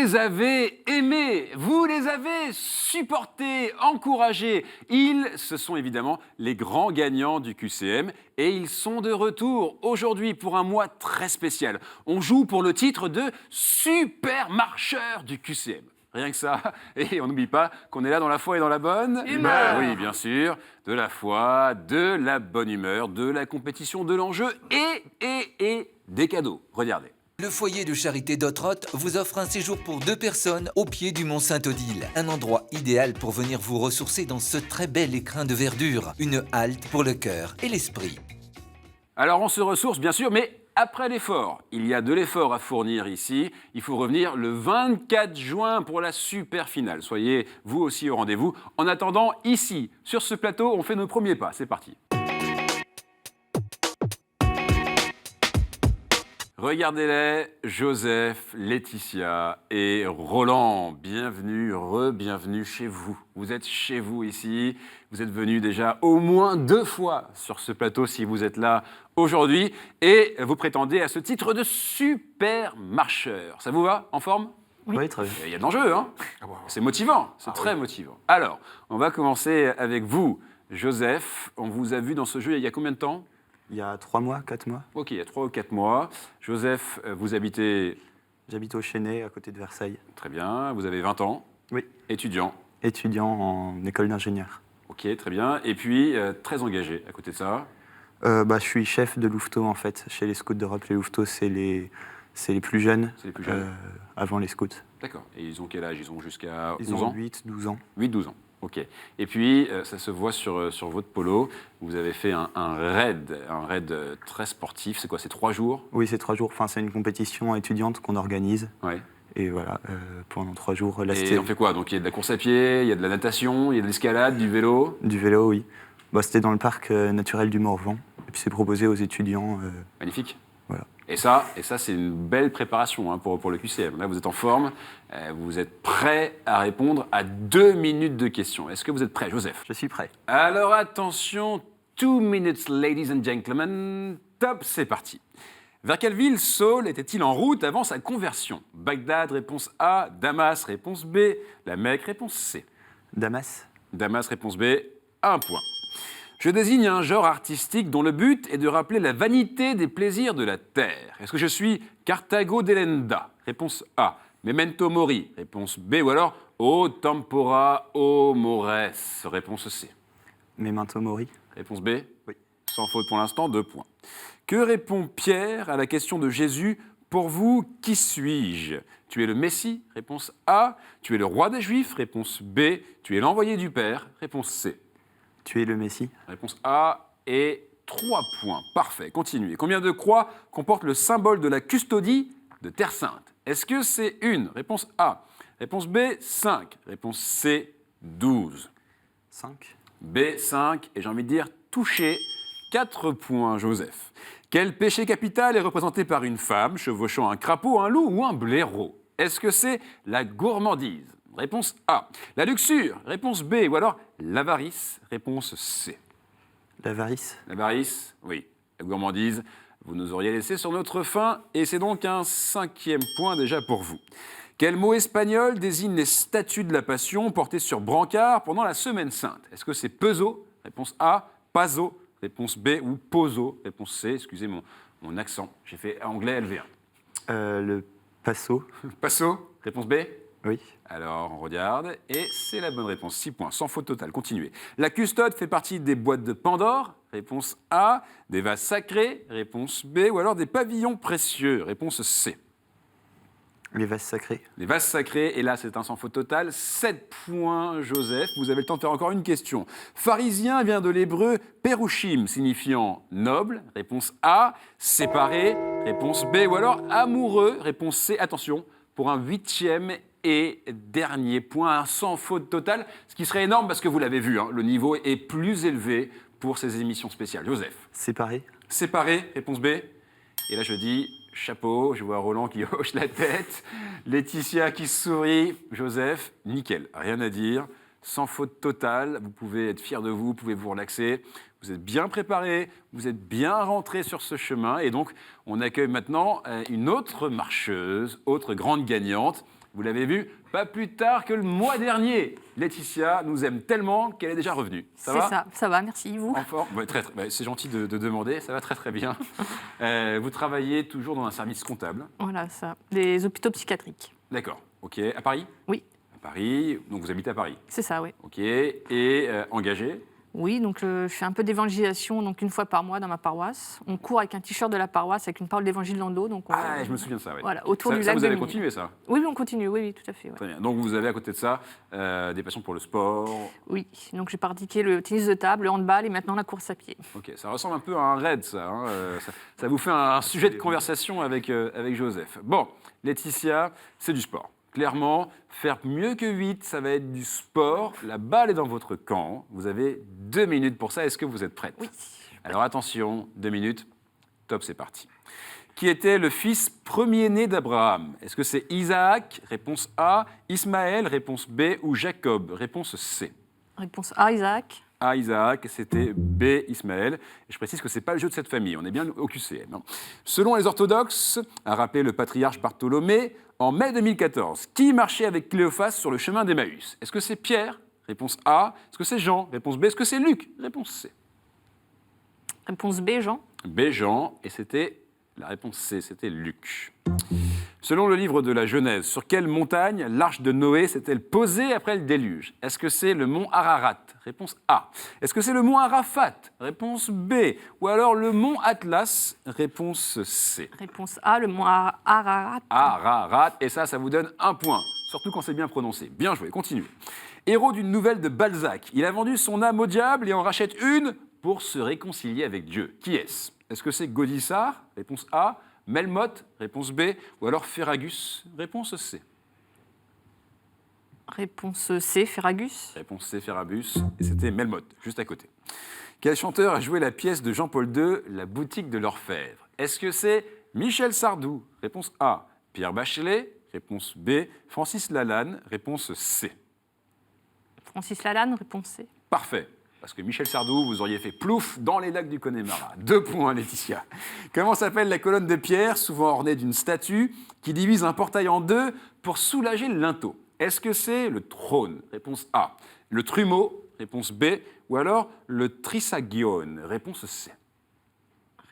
les avez aimés, vous les avez supportés, encouragés. Ce sont évidemment les grands gagnants du QCM et ils sont de retour aujourd'hui pour un mois très spécial. On joue pour le titre de super marcheur du QCM. Rien que ça. Et on n'oublie pas qu'on est là dans la foi et dans la bonne humeur. Oui, bien sûr. De la foi, de la bonne humeur, de la compétition, de l'enjeu et des cadeaux. Regardez. Le foyer de charité d'Ottrott vous offre un séjour pour 2 personnes au pied du Mont Saint-Odile. Un endroit idéal pour venir vous ressourcer dans ce très bel écrin de verdure. Une halte pour le cœur et l'esprit. Alors on se ressource bien sûr, mais après l'effort. Il y a de l'effort à fournir ici. Il faut revenir le 24 juin pour la super finale. Soyez vous aussi au rendez-vous. En attendant, ici, sur ce plateau, on fait nos premiers pas. C'est parti. Regardez-les, Joseph, Laetitia et Roland. Bienvenue, re-bienvenue chez vous. Vous êtes chez vous ici. Vous êtes venus déjà au moins 2 fois sur ce plateau si vous êtes là aujourd'hui. Et vous prétendez à ce titre de super marcheur. Ça vous va? En forme? Oui, très bien. Il y a de l'enjeu, hein? C'est motivant, c'est très motivant. Alors, on va commencer avec vous, Joseph. On vous a vu dans ce jeu il y a combien de temps? Il y a 3 mois, 4 mois. Ok, il y a 3 ou 4 mois. Joseph, vous habitez... J'habite au Chesnay, à côté de Versailles. Très bien, vous avez 20 ans. Oui. Étudiant. Étudiant en école d'ingénieur. Ok, très bien. Et puis, très engagé à côté de ça. Je suis chef de louveteau, en fait. Chez les Scouts d'Europe, les louveteaux, c'est les plus jeunes. C'est les plus jeunes. Avant les scouts. D'accord. Et ils ont quel âge? Ils ont jusqu'à 11 Ils ont ans? 8, 12 ans. 8-12 ans. Ok. Et puis, ça se voit sur votre polo. Vous avez fait un raid très sportif. C'est quoi? C'est 3 jours? Oui, c'est 3 jours. Enfin, c'est une compétition étudiante qu'on organise. Ouais. Et voilà, pendant 3 jours. Là, Et on fait quoi? Donc, il y a de la course à pied, il y a de la natation, il y a de l'escalade, du vélo? Du vélo, oui. C'était dans le parc naturel du Morvan. Et puis, c'est proposé aux étudiants. Magnifique. Voilà. Et ça c'est une belle préparation hein, pour le QCM. Là, vous êtes en forme, vous êtes prêt à répondre à 2 minutes de questions. Est-ce que vous êtes prêt, Joseph? Je suis prêt. Alors attention, 2 minutes, ladies and gentlemen. Top, c'est parti. Vers quelle ville Saul était-il en route avant sa conversion? Bagdad, réponse A. Damas, réponse B. La Mecque, réponse C. Damas. Damas, réponse B. 1 point. Je désigne un genre artistique dont le but est de rappeler la vanité des plaisirs de la terre. Est-ce que je suis Carthago delenda? Réponse A. Memento mori? Réponse B. Ou alors O tempora o mores? Réponse C. Memento mori. Réponse B? Oui. Sans faute pour l'instant, 2 points. Que répond Pierre à la question de Jésus? Pour vous, qui suis-je? Tu es le Messie? Réponse A. Tu es le roi des Juifs? Réponse B. Tu es l'envoyé du Père? Réponse C. Tu es le Messie. Réponse A et 3 points. Parfait, continuez. Combien de croix comporte le symbole de la custodie de Terre Sainte? Est-ce que c'est 1? Réponse A. Réponse B, 5. Réponse C, 12. 5. B, 5. Et j'ai envie de dire touché. 4 points, Joseph. Quel péché capital est représenté par une femme chevauchant un crapaud, un loup ou un blaireau? Est-ce que c'est la gourmandise? Réponse A. La luxure? Réponse B. Ou alors l'avarice? Réponse C. L'avarice. L'avarice? Oui. La gourmandise, vous nous auriez laissé sur notre faim, et c'est donc un 5e point déjà pour vous. Quel mot espagnol désigne les statues de la Passion portées sur brancard pendant la Semaine Sainte? Est-ce que c'est peso? Réponse A. Paso? Réponse B. Ou poso? Réponse C. Excusez mon accent, j'ai fait anglais LV1. Le passo. Paso? Réponse B? Oui. Alors, on regarde, et c'est la bonne réponse. 6 points, sans faute totale. Continuez. La custode fait partie des boîtes de Pandore. Réponse A. Des vases sacrés. Réponse B. Ou alors des pavillons précieux. Réponse C. Les vases sacrés. Les vases sacrés, et là, c'est un sans faute totale. 7 points, Joseph. Vous avez le temps de faire encore une question. Pharisien vient de l'hébreu perushim, signifiant noble. Réponse A. Séparé. Réponse B. Ou alors amoureux. Réponse C. Attention, pour un 8e et dernier point, sans faute totale, ce qui serait énorme parce que vous l'avez vu, hein, le niveau est plus élevé pour ces émissions spéciales. Joseph. Séparé. Séparé, réponse B. Et là, je dis chapeau, je vois Roland qui hoche la tête, Laetitia qui sourit, Joseph, nickel, rien à dire, sans faute totale, vous pouvez être fiers de vous, vous pouvez vous relaxer, vous êtes bien préparés, vous êtes bien rentrés sur ce chemin, et donc on accueille maintenant une autre marcheuse, autre grande gagnante. Vous l'avez vu, pas plus tard que le mois dernier. Laetitia nous aime tellement qu'elle est déjà revenue. Ça va? Ça va, merci. Vous? En forme? Ouais, c'est gentil de demander, ça va très très bien. Vous travaillez toujours dans un service comptable? Voilà, ça. Les hôpitaux psychiatriques. D'accord, ok. À Paris? Oui. À Paris, donc vous habitez à Paris? C'est ça, oui. Ok, et engagé? Oui, donc je fais un peu d'évangélisation donc une fois par mois dans ma paroisse. On court avec un t-shirt de la paroisse avec une parole d'évangile dans le dos. Donc je me souviens de ça, oui. Voilà, autour du Ça, lac vous de avez Mine. continué, ça? Oui, on continue, oui, tout à fait. Ouais. Très bien. Donc vous avez à côté de ça des passions pour le sport. Oui, donc j'ai pratiqué le tennis de table, le handball et maintenant la course à pied. Ok, ça ressemble un peu à un raid, ça. Hein. Ça vous fait un sujet de conversation avec Joseph. Bon, Laetitia, c'est du sport. Clairement, faire mieux que 8, ça va être du sport. La balle est dans votre camp. Vous avez 2 minutes pour ça. Est-ce que vous êtes prête? Oui. Alors attention, 2 minutes. Top, c'est parti. Qui était le fils premier-né d'Abraham? Est-ce que c'est Isaac? Réponse A. Ismaël? Réponse B. Ou Jacob? Réponse C. Réponse A, Isaac. A, Isaac, c'était B, Ismaël. Et je précise que ce n'est pas le jeu de cette famille, on est bien au QCM. Hein. Selon les orthodoxes, a rappelé le patriarche Bartholomée, en mai 2014, qui marchait avec Cléophas sur le chemin d'Emmaüs? Est-ce que c'est Pierre? Réponse A. Est-ce que c'est Jean? Réponse B. Est-ce que c'est Luc? Réponse C. Réponse B, Jean. B, Jean, et c'était la réponse C, c'était Luc. Selon le livre de la Genèse, sur quelle montagne l'arche de Noé s'est-elle posée après le déluge? Est-ce que c'est le mont Ararat? Réponse A. Est-ce que c'est le mont Arafat? Réponse B. Ou alors le mont Atlas? Réponse C. Réponse A, le mont Ararat. Ararat, et ça vous donne 1 point. Surtout quand c'est bien prononcé. Bien joué, continuez. Héros d'une nouvelle de Balzac, il a vendu son âme au diable et en rachète une pour se réconcilier avec Dieu. Qui est-ce? Est-ce que c'est Gaudissart? Réponse A. Melmoth? Réponse B. Ou alors Ferragus? Réponse C. Réponse C, Ferragus. Réponse C, Ferragus. Et c'était Melmoth, juste à côté. Quel chanteur a joué la pièce de Jean-Paul II, La boutique de l'orfèvre? Est-ce que c'est Michel Sardou? Réponse A. Pierre Bachelet? Réponse B. Francis Lalanne? Réponse C. Francis Lalanne, réponse C. Parfait. Parce que Michel Sardou, vous auriez fait plouf dans les lacs du Connemara. 2 points, Laetitia. Comment s'appelle la colonne de pierre, souvent ornée d'une statue, qui divise un portail en 2 pour soulager le linteau? Est-ce que c'est le trône? Réponse A. Le trumeau? Réponse B. Ou alors le trisagione? Réponse C.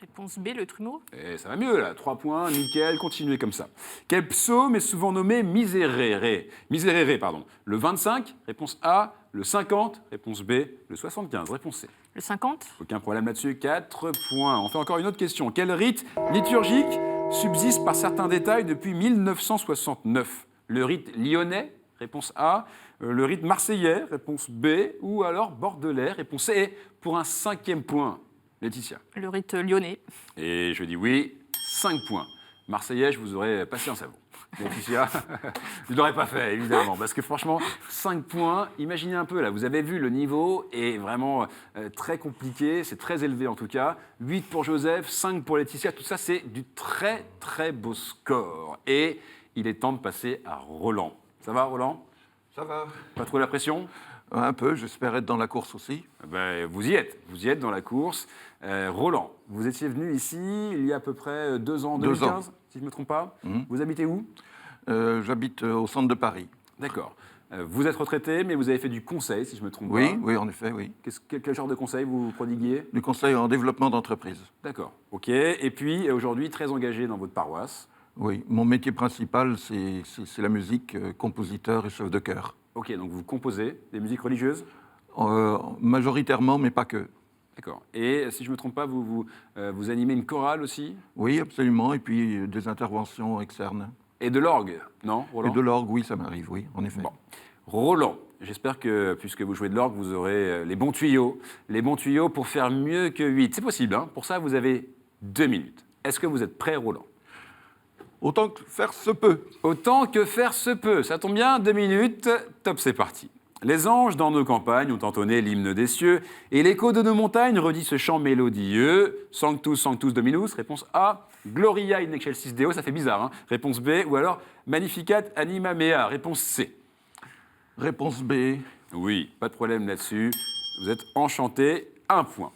Réponse B, le trumeau. Et ça va mieux, là. 3 points, nickel, continuez comme ça. Quel psaume est souvent nommé Miserere? Miserere, pardon. Le 25, réponse A. Le 50, réponse B. Le 75, réponse C. Le 50. Aucun problème là-dessus, 4 points. On fait encore une autre question. Quel rite liturgique subsiste par certains détails depuis 1969? Le rite lyonnais, réponse A. Le rite marseillais, réponse B. Ou alors bordelais, réponse C. Et pour un 5e point, Laetitia. Le rite lyonnais. Et je dis oui, 5 points. Marseillais, je vous aurais passé un savon. Laetitia, je ne l'aurais pas fait, évidemment, parce que franchement, 5 points, imaginez un peu, là, vous avez vu, le niveau est vraiment très compliqué, c'est très élevé en tout cas. 8 pour Joseph, 5 pour Laetitia, tout ça, c'est du très, très beau score. Et il est temps de passer à Roland. Ça va, Roland? Ça va. Pas trop la pression? Un peu, j'espère être dans la course aussi. Ben, vous y êtes dans la course. Roland, vous étiez venu ici il y a à peu près 2 ans, 2015, 2 ans. si je ne me trompe pas. Mhm. Vous habitez où? J'habite au centre de Paris. D'accord. Vous êtes retraité, mais vous avez fait du conseil, si je ne me trompe pas. Oui, oui, en effet, oui. Quel genre de conseil vous prodiguiez? Du conseil en développement d'entreprise. D'accord, ok. Et puis, aujourd'hui, très engagé dans votre paroisse. Oui, mon métier principal, c'est la musique, compositeur et chef de chœur. Ok, donc vous composez des musiques religieuses? Majoritairement, mais pas que. D'accord. Et si je ne me trompe pas, vous animez une chorale aussi? Oui, absolument, et puis des interventions externes. Et de l'orgue, non, Roland? Et de l'orgue, oui, ça m'arrive, oui, en effet. Bon. Roland, j'espère que, puisque vous jouez de l'orgue, vous aurez les bons tuyaux pour faire mieux que 8. C'est possible, hein? Pour ça, vous avez 2 minutes. Est-ce que vous êtes prêt, Roland? Autant que faire se peut. Autant que faire se peut. Ça tombe bien, 2 minutes, top, c'est parti. Les anges dans nos campagnes ont entonné l'hymne des cieux, et l'écho de nos montagnes redit ce chant mélodieux. Sanctus, sanctus Dominus, réponse A. Gloria in excelsis Deo, ça fait bizarre, hein? Réponse B. Ou alors Magnificat anima mea, réponse C. Réponse B. Oui, pas de problème là-dessus. Vous êtes enchanté, 1 point.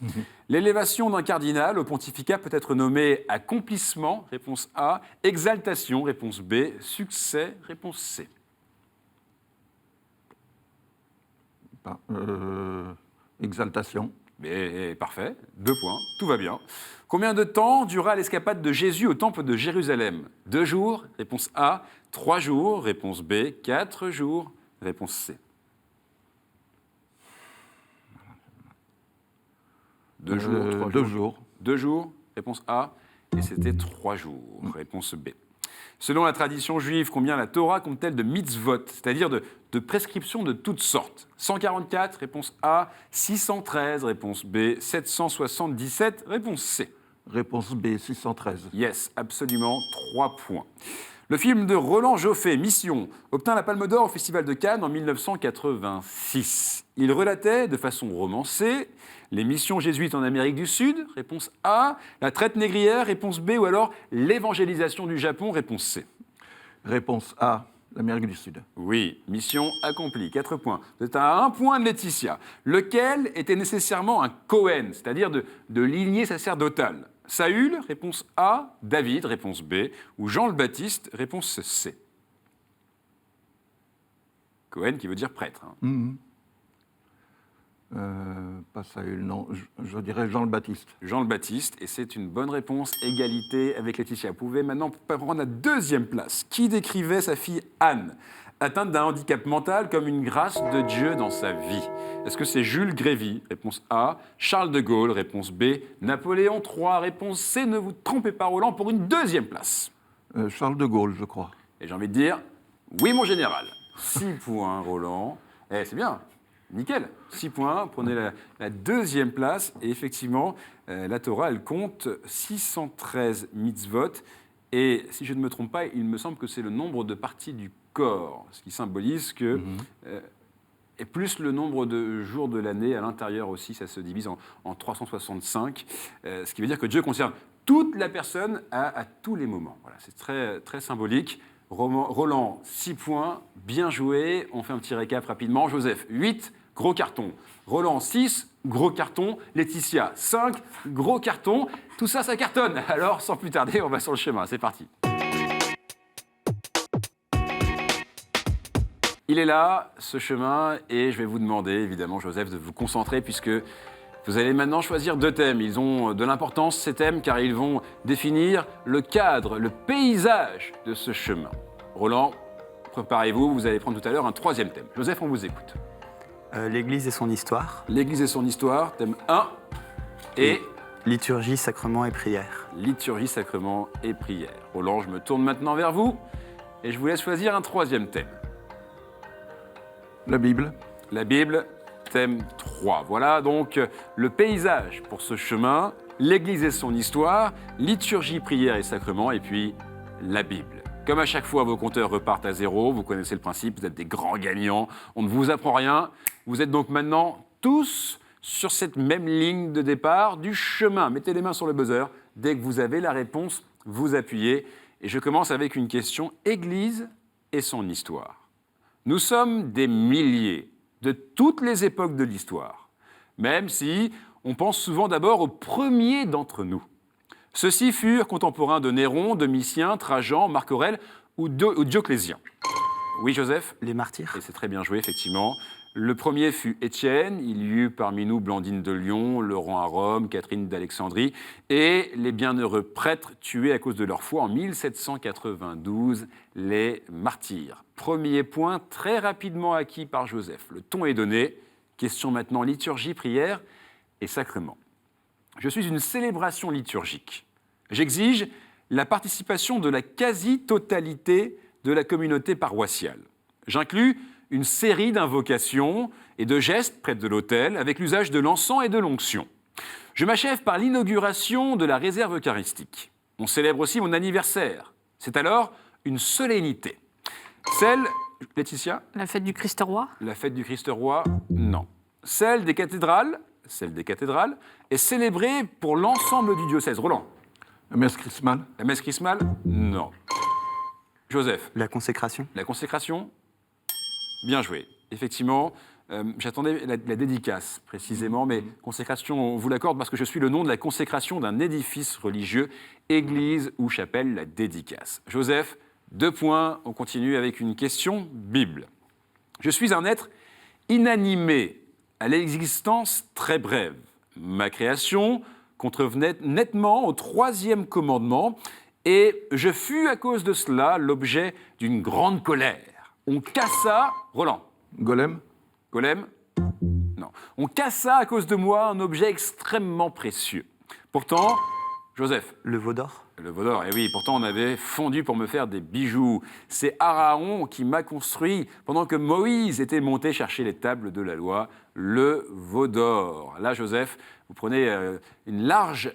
L'élévation d'un cardinal au pontificat peut être nommée accomplissement, réponse A. Exaltation, réponse B. Succès, réponse C. pas. Exaltation. Mais parfait, 2 points, tout va bien. Combien de temps dura l'escapade de Jésus au temple de Jérusalem? 2 jours, réponse A. 3 jours, réponse B. 4 jours, réponse C. 2 jours, 3 2 jours. jours. 2 jours, réponse A. Et c'était 3 jours, réponse B. Selon la tradition juive, combien la Torah compte-t-elle de mitzvot, c'est-à-dire de prescriptions de toutes sortes? 144, réponse A. 613, réponse B. 777, réponse C. Réponse B, 613. Yes, absolument, 3 points. Le film de Roland Joffé, Mission, obtint la Palme d'Or au Festival de Cannes en 1986. Il relatait, de façon romancée, les missions jésuites en Amérique du Sud, réponse A, la traite négrière, réponse B, ou alors l'évangélisation du Japon, réponse C. Réponse A, l'Amérique du Sud. Oui, mission accomplie, 4 points. Vous êtes à 1 point de Laetitia. Lequel était nécessairement un Cohen, c'est-à-dire de lignée sacerdotale? Saül, réponse A. David, réponse B. Ou Jean le Baptiste, réponse C. Cohen qui veut dire prêtre. Hein. Pas Saül, non. Je dirais Jean le Baptiste. Jean le Baptiste, et c'est une bonne réponse. Égalité avec Laetitia. Vous pouvez maintenant prendre la 2e place. Qui décrivait sa fille Anne, atteinte d'un handicap mental, comme une grâce de Dieu dans sa vie? Est-ce que c'est Jules Grévy? Réponse A. Charles de Gaulle? Réponse B. Napoléon III? Réponse C. Ne vous trompez pas, Roland, pour une 2e place. Charles de Gaulle, je crois. Et j'ai envie de dire, oui, mon général. 6 points, Roland. Eh, c'est bien. Nickel, 6 points, prenez la 2e place. Et effectivement, la Torah, elle compte 613 mitzvot. Et si je ne me trompe pas, il me semble que c'est le nombre de parties du corps, ce qui symbolise que... et plus le nombre de jours de l'année à l'intérieur aussi, ça se divise en 365. Ce qui veut dire que Dieu concerne toute la personne à tous les moments. Voilà, c'est très, très symbolique. Roland, 6 points, bien joué. On fait un petit récap rapidement. Joseph, 8, gros carton. Roland, 6, gros carton. Laetitia, 5, gros carton. Tout ça, ça cartonne. Alors, sans plus tarder, on va sur le chemin. C'est parti. Il est là, ce chemin, et je vais vous demander, évidemment, Joseph, de vous concentrer, puisque vous allez maintenant choisir 2 thèmes. Ils ont de l'importance, ces thèmes, car ils vont définir le cadre, le paysage de ce chemin. Roland, préparez-vous, vous allez prendre tout à l'heure un 3e thème. Joseph, on vous écoute. L'Église et son histoire. L'Église et son histoire, thème 1, et Liturgie, sacrement et prière. liturgie, sacrement et prière. Roland, je me tourne maintenant vers vous, et je vous laisse choisir un 3e thème. La Bible. La Bible, thème 3. Voilà donc le paysage pour ce chemin, l'Église et son histoire, liturgie, prière et sacrement, et puis la Bible. Comme à chaque fois, vos compteurs repartent à 0, vous connaissez le principe, vous êtes des grands gagnants, on ne vous apprend rien. Vous êtes donc maintenant tous sur cette même ligne de départ du chemin. Mettez les mains sur le buzzer, dès que vous avez la réponse, vous appuyez. Et je commence avec une question, Église et son histoire. Nous sommes des milliers de toutes les époques de l'histoire, même si on pense souvent d'abord aux premiers d'entre nous. Ceux-ci furent contemporains de Néron, Domitien, Trajan, Marc Aurèle ou Dioclétien. Oui, Joseph? Les martyrs. Et c'est très bien joué, effectivement. Le premier fut Étienne, il y eut parmi nous Blandine de Lyon, Laurent à Rome, Catherine d'Alexandrie, et les bienheureux prêtres tués à cause de leur foi en 1792, les martyrs. Premier point très rapidement acquis par Joseph. Le ton est donné. Question maintenant liturgie, prière et sacrement. Je suis une célébration liturgique. J'exige la participation de la quasi-totalité de la communauté paroissiale. J'inclus une série d'invocations et de gestes près de l'autel avec l'usage de l'encens et de l'onction. Je m'achève par l'inauguration de la réserve eucharistique. On célèbre aussi mon anniversaire. C'est alors une solennité. Celle, Laetitia? La fête du Christ-Roi? La fête du Christ-Roi, non. Celle des cathédrales est célébrée pour l'ensemble du diocèse. Roland? La messe chrismale. La messe chrismale, non. Joseph? La consécration. La consécration? Bien joué. Effectivement, j'attendais la dédicace précisément, mais consécration, on vous l'accorde parce que je suis le nom de la consécration d'un édifice religieux, église ou chapelle, la dédicace. Joseph, 2 points, on continue avec une question, Bible. Je suis un être inanimé à l'existence très brève. Ma création contrevenait nettement au 3e commandement, et je fus à cause de cela l'objet d'une grande colère. On cassa... Roland. Golem. Golem? Non. On cassa à cause de moi un objet extrêmement précieux. Pourtant, Joseph. Le veau d'or. Le veau d'or, et oui, pourtant on avait fondu pour me faire des bijoux. C'est Araon qui m'a construit pendant que Moïse était monté chercher les tables de la loi, le veau d'or. Là, Joseph, vous prenez une large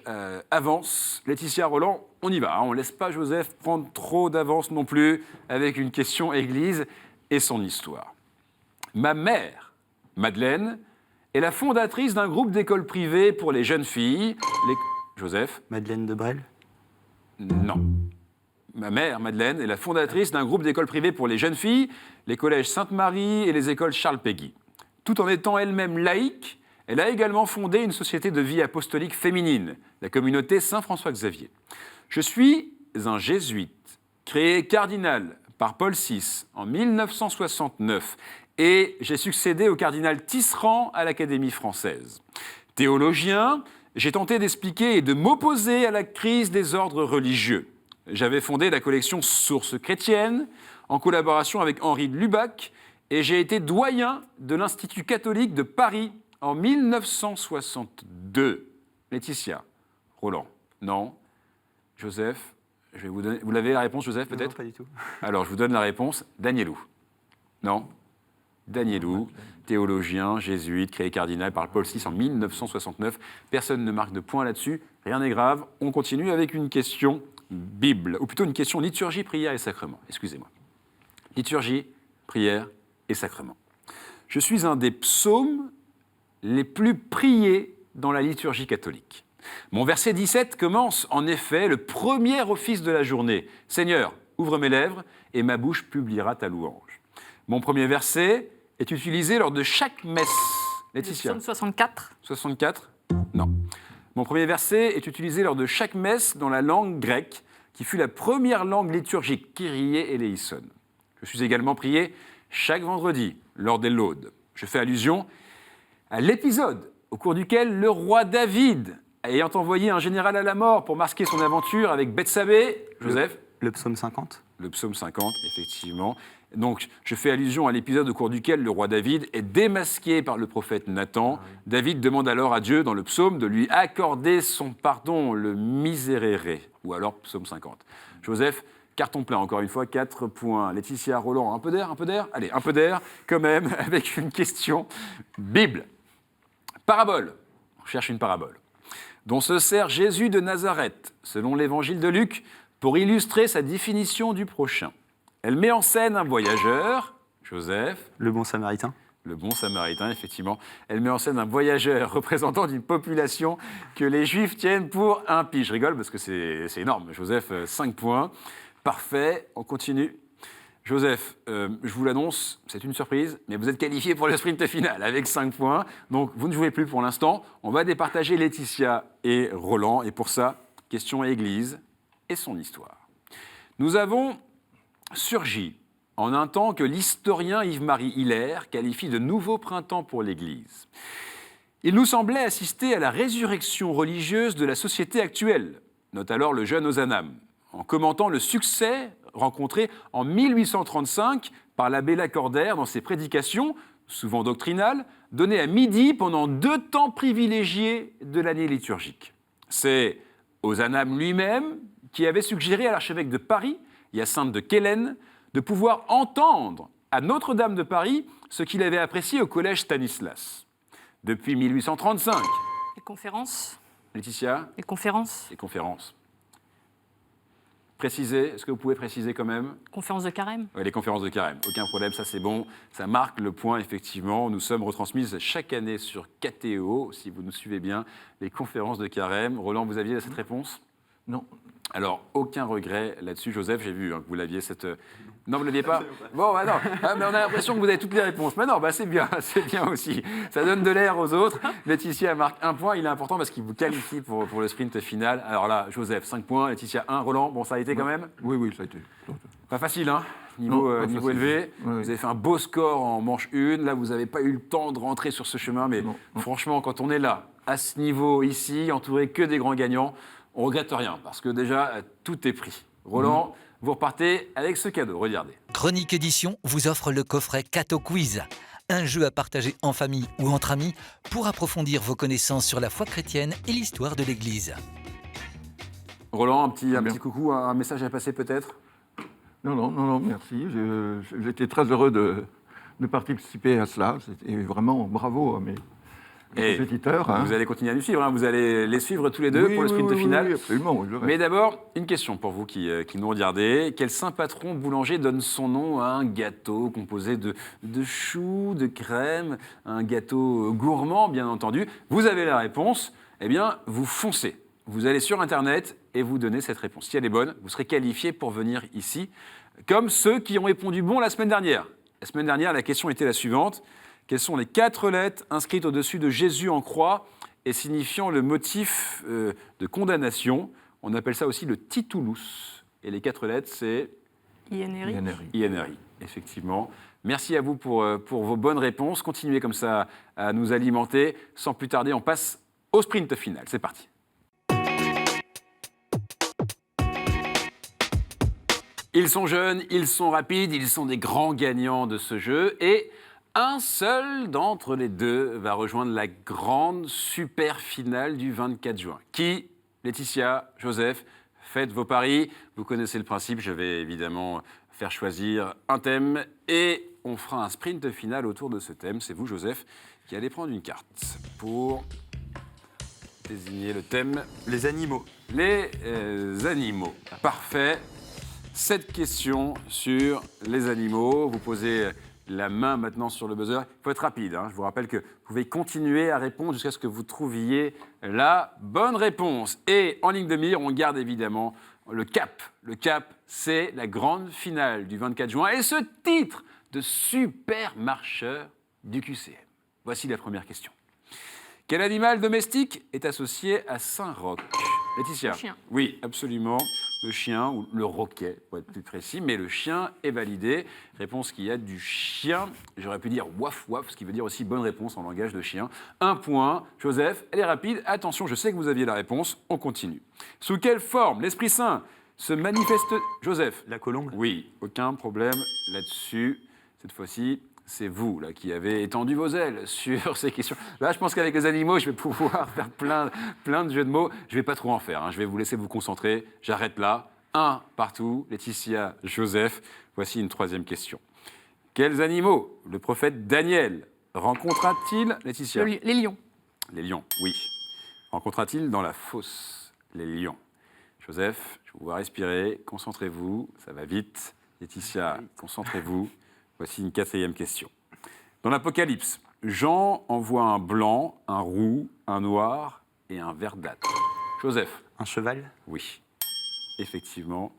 avance. Laetitia, Roland, on y va. On ne laisse pas Joseph prendre trop d'avance non plus avec une question église et son histoire. Ma mère, Madeleine, est la fondatrice d'un groupe d'écoles privées pour les jeunes filles. Joseph? Madeleine de Brel. Non. Ma mère, Madeleine, est la fondatrice d'un groupe d'écoles privées pour les jeunes filles, les collèges Sainte-Marie et les écoles Charles-Péguy. Tout en étant elle-même laïque, elle a également fondé une société de vie apostolique féminine, la communauté Saint-François-Xavier. Je suis un jésuite, créé cardinal par Paul VI en 1969, et j'ai succédé au cardinal Tisserand à l'Académie française. Théologien, j'ai tenté d'expliquer et de m'opposer à la crise des ordres religieux. J'avais fondé la collection Sources chrétiennes en collaboration avec Henri de Lubac et j'ai été doyen de l'Institut catholique de Paris en 1962. Laetitia, Roland, non. Joseph, je vais vous donner... Vous l'avez la réponse, Joseph, peut-être? Non, pas du tout. Alors, je vous donne la réponse. Danielou. Non. Danielou, théologien, jésuite, créé cardinal par Paul VI en 1969. Personne ne marque de point là-dessus, rien n'est grave. On continue avec une question Bible, ou plutôt une question liturgie, prière et sacrement. Excusez-moi. Liturgie, prière et sacrement. Je suis un des psaumes les plus priés dans la liturgie catholique. Mon verset 17 commence en effet le premier office de la journée. « Seigneur, ouvre mes lèvres et ma bouche publiera ta louange ». Mon premier verset est utilisé lors de chaque messe. Laetitia. Psaume 64. 64? Non. Mon premier verset est utilisé lors de chaque messe dans la langue grecque, qui fut la première langue liturgique, Kyrie eleison. Je suis également prié chaque vendredi lors des laudes. Je fais allusion à l'épisode au cours duquel le roi David, ayant envoyé un général à la mort pour masquer son aventure avec Bethsabée, Joseph. Le psaume 50. Le psaume 50, effectivement. Donc, je fais allusion à l'épisode au cours duquel le roi David est démasqué par le prophète Nathan. David demande alors à Dieu, dans le psaume, de lui accorder son pardon, le miserere, ou alors psaume 50. Joseph, carton plein, encore une fois, 4 points. Laetitia, Roland, un peu d'air, un peu d'air? Allez, un peu d'air, quand même, avec une question Bible. Parabole, on cherche une parabole, dont se sert Jésus de Nazareth, selon l'évangile de Luc, pour illustrer sa définition du prochain. Elle met en scène un voyageur, Joseph. Le bon samaritain. Le bon samaritain, effectivement. Elle met en scène un voyageur représentant une population que les Juifs tiennent pour impie. Je rigole parce que c'est énorme. Joseph, 5 points. Parfait, on continue. Joseph, je vous l'annonce, c'est une surprise, mais vous êtes qualifié pour le sprint final avec 5 points. Donc, vous ne jouez plus pour l'instant. On va départager Laetitia et Roland. Et pour ça, question Église et son histoire. Nous avons surgi en un temps que l'historien Yves-Marie Hilaire qualifie de nouveau printemps pour l'Église. Il nous semblait assister à la résurrection religieuse de la société actuelle, note alors le jeune Ozanam, en commentant le succès rencontré en 1835 par l'abbé Lacordaire dans ses prédications, souvent doctrinales, données à midi pendant 2 temps privilégiés de l'année liturgique. C'est Ozanam lui-même qui avait suggéré à l'archevêque de Paris, Hyacinthe de Quélen, de pouvoir entendre à Notre-Dame de Paris ce qu'il avait apprécié au collège Stanislas. Depuis 1835. Les conférences. Laetitia? Les conférences. Les conférences. Préciser, est-ce que vous pouvez préciser quand même? Conférences de carême. Oui, les conférences de carême, aucun problème, ça c'est bon. Ça marque le point, effectivement. Nous sommes retransmises chaque année sur KTO, si vous nous suivez bien, les conférences de carême. Roland, vous aviez cette réponse? Non. Alors, aucun regret là-dessus. Joseph, j'ai vu que vous l'aviez cette... Non, vous ne l'aviez pas? Bon, bah non. Ah, mais on a l'impression que vous avez toutes les réponses. Mais non, bah c'est bien aussi. Ça donne de l'air aux autres. Laetitia marque 1 point. Il est important parce qu'il vous qualifie pour le sprint final. Alors là, Joseph, 5 points. Laetitia, 1. Roland, bon, ça a été quand même? Oui, ça a été. Pas facile, hein? niveau, Non, pas niveau facile. élevé. Oui. Vous avez fait un beau score en manche 1. Là, vous n'avez pas eu le temps de rentrer sur ce chemin. Mais Non. franchement, quand on est là, à ce niveau ici, entouré que des grands gagnants, on ne regrette rien. Parce que déjà, tout est pris. Roland, vous repartez avec ce cadeau. Regardez. Chronique Édition vous offre le coffret Cato Quiz, un jeu à partager en famille ou entre amis pour approfondir vos connaissances sur la foi chrétienne et l'histoire de l'Église. Roland, un petit Bien. coucou, un message à passer peut-être? Non, merci. J'étais très heureux de participer à cela. Et vraiment, bravo à mes Et compétiteurs. hein. Vous allez continuer à nous suivre. Vous allez les suivre tous les deux pour le sprint final. Oui, absolument. oui, je reste. Mais d'abord, une question pour vous qui nous regardez. Quel saint patron boulanger donne son nom à un gâteau composé de choux, de crème, un gâteau gourmand, bien entendu? Vous avez la réponse. Eh bien, vous foncez. Vous allez sur Internet et vous donnez cette réponse. Si elle est bonne, vous serez qualifié pour venir ici, comme ceux qui ont répondu bon la semaine dernière. La semaine dernière, la question était la suivante. Quelles sont les 4 lettres inscrites au-dessus de Jésus en croix et signifiant le motif de condamnation? On appelle ça aussi le titulus. Et les 4 lettres, c'est INRI. INRI. INRI, effectivement. Merci à vous pour vos bonnes réponses. Continuez comme ça à nous alimenter. Sans plus tarder, on passe au sprint final. C'est parti. Ils sont jeunes, ils sont rapides, ils sont des grands gagnants de ce jeu. Et un seul d'entre les deux va rejoindre la grande super finale du 24 juin. Qui? Laetitia, Joseph, faites vos paris. Vous connaissez le principe, je vais évidemment faire choisir un thème et on fera un sprint final autour de ce thème. C'est vous, Joseph, qui allez prendre une carte pour désigner le thème. Les animaux. Les animaux. Parfait. 7 questions sur les animaux. Vous posez la main maintenant sur le buzzer. Il faut être rapide. Je vous rappelle que vous pouvez continuer à répondre jusqu'à ce que vous trouviez la bonne réponse. Et en ligne de mire, on garde évidemment le cap. Le cap, c'est la grande finale du 24 juin. Et ce titre de super marcheur du QCM. Voici la première question. Quel animal domestique est associé à Saint-Roch? Laetitia? Le chien. Oui, absolument. Le chien, ou le roquet, pour être plus précis, mais le chien est validé. Réponse qui a du chien. J'aurais pu dire waf waf, ce qui veut dire aussi bonne réponse en langage de chien. 1 point. Joseph, elle est rapide. Attention, je sais que vous aviez la réponse. On continue. Sous quelle forme l'Esprit Saint se manifeste... Joseph? La colombe. Oui, aucun problème là-dessus. Cette fois-ci, c'est vous là, qui avez étendu vos ailes sur ces questions. Là, je pense qu'avec les animaux, je vais pouvoir faire plein de jeux de mots. Je ne vais pas trop en faire. Je vais vous laisser vous concentrer. J'arrête là. 1 partout. Laetitia, Joseph. Voici une 3e question. Quels animaux le prophète Daniel rencontra-t-il? Laetitia? Les lions. Les lions, oui. Rencontra-t-il dans la fosse les lions? Joseph, je vous vois respirer. Concentrez-vous. Ça va vite. Laetitia, concentrez-vous. Voici une 4e question. Dans l'Apocalypse, Jean envoie un blanc, un roux, un noir et un verdâtre. Joseph? Un cheval. Oui. Effectivement,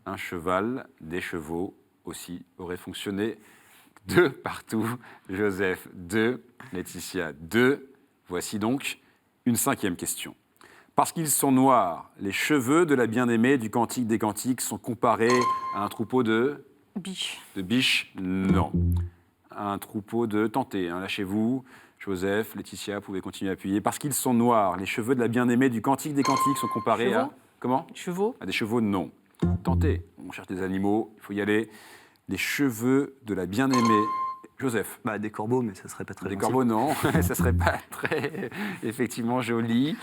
un cheval, des chevaux aussi auraient fonctionné. 2 partout. Joseph, 2. Laetitia, 2. Voici donc une 5e question. Parce qu'ils sont noirs, les cheveux de la bien-aimée du Cantique des Cantiques sont comparés à un troupeau de... Biche. De biche, non. Un troupeau de tentez, lâchez-vous. Joseph, Laetitia, vous pouvez continuer à appuyer. Parce qu'ils sont noirs, les cheveux de la bien-aimée du Cantique des Cantiques sont comparés à... Chevaux. Comment? Chevaux. À des chevaux, non. Tentez, on cherche des animaux, il faut y aller. Les cheveux de la bien-aimée... Joseph? Bah, des corbeaux, mais ça serait pas très Des gentil. corbeaux, non. Ça serait pas très, effectivement, joli.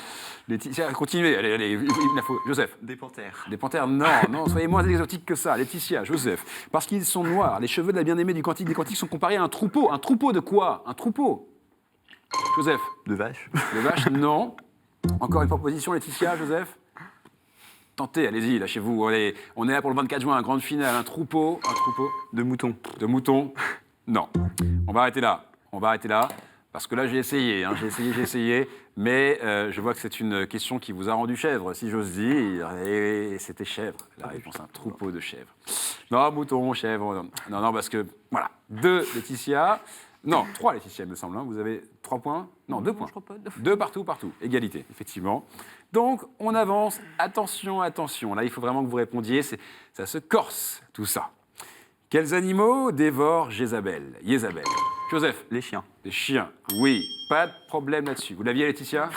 Laetitia, continuez, allez, il la faut. Joseph? Des panthères. Des panthères, non, soyez moins exotiques que ça. Laetitia, Joseph. Parce qu'ils sont noirs, les cheveux de la bien-aimée du Cantique des Cantiques sont comparés à un troupeau. Un troupeau de quoi? Un troupeau. Joseph? De vaches. De vaches, non. Encore une proposition, Laetitia, Joseph? Tentez, allez-y, lâchez-vous. On est là pour le 24 juin, grande finale. Un troupeau. De moutons. De moutons? Non. On va arrêter là. Parce que là, j'ai essayé. J'ai essayé. Mais je vois que c'est une question qui vous a rendu chèvre, si j'ose dire. Et c'était chèvre, la réponse. Un troupeau de chèvres. Non, mouton, chèvre. Non, parce que, voilà. 2, Laetitia. Non, 3, Laetitia, il me semble. Vous avez 3 points? Non, 2 points. Je crois pas. 2 partout. Égalité, effectivement. Donc, on avance. Attention. Là, il faut vraiment que vous répondiez. Ça se corse, tout ça. Quels animaux dévorent Jézabel? Joseph? Les chiens. Les chiens, oui, pas de problème là-dessus. Vous l'aviez, Laetitia?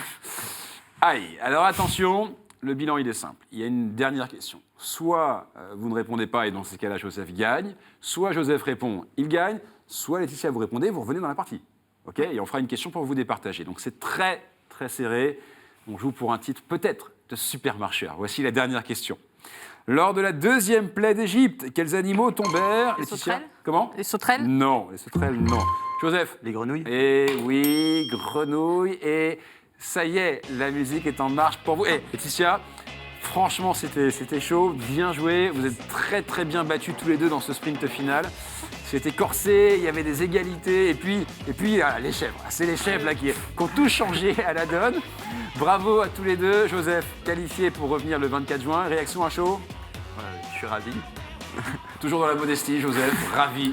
Aïe, alors attention, le bilan, il est simple. Il y a une dernière question. Soit vous ne répondez pas et dans ces cas-là, Joseph gagne, soit Joseph répond, il gagne, soit Laetitia, vous répondez, vous revenez dans la partie. OK? Et on fera une question pour vous départager. Donc c'est très, très serré. On joue pour un titre peut-être de supermarcheur. Voici la dernière question. Lors de la deuxième plaie d'Égypte, quels animaux tombèrent? Les Laetitia? sauterelles? Comment? Les sauterelles? Non, les sauterelles, non. Joseph? Les grenouilles. Et oui, grenouille. Et ça y est, la musique est en marche pour vous. Et Laetitia, franchement, c'était chaud. Bien joué. Vous êtes très, très bien battus tous les deux dans ce sprint final. C'était corsé, il y avait des égalités. Et puis les chèvres. C'est les chèvres là qui ont tout changé à la donne. Bravo à tous les deux. Joseph, qualifié pour revenir le 24 juin. Réaction à chaud? Je suis ravi. Toujours dans la modestie, Joseph, ravi.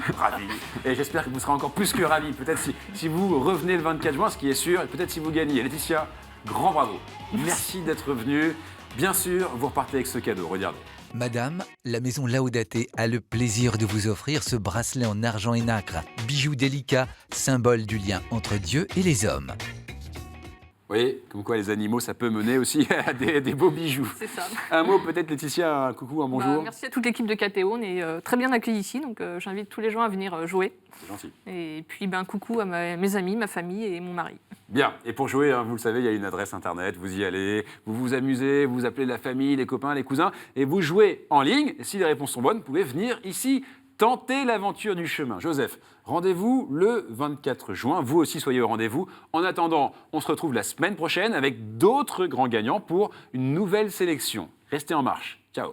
Et j'espère que vous serez encore plus que ravi. Peut-être si vous revenez le 24 juin, ce qui est sûr, et peut-être si vous gagnez. Laetitia, grand bravo. Merci d'être venue. Bien sûr, vous repartez avec ce cadeau. Regardez. Madame, la maison Laodaté a le plaisir de vous offrir ce bracelet en argent et nacre, bijou délicat, symbole du lien entre Dieu et les hommes. Vous voyez, comme quoi les animaux, ça peut mener aussi à des beaux bijoux. C'est ça. Un mot peut-être, Laetitia, un coucou, un bonjour. Merci à toute l'équipe de KTO, on est très bien accueillis ici, donc j'invite tous les gens à venir jouer. C'est gentil. Et puis coucou à mes amis, ma famille et mon mari. Bien, et pour jouer, vous le savez, il y a une adresse internet, vous y allez, vous vous amusez, vous appelez la famille, les copains, les cousins, et vous jouez en ligne. Et si les réponses sont bonnes, vous pouvez venir ici tenter l'aventure du chemin. Joseph, rendez-vous le 24 juin, vous aussi soyez au rendez-vous. En attendant, on se retrouve la semaine prochaine avec d'autres grands gagnants pour une nouvelle sélection. Restez en marche. Ciao.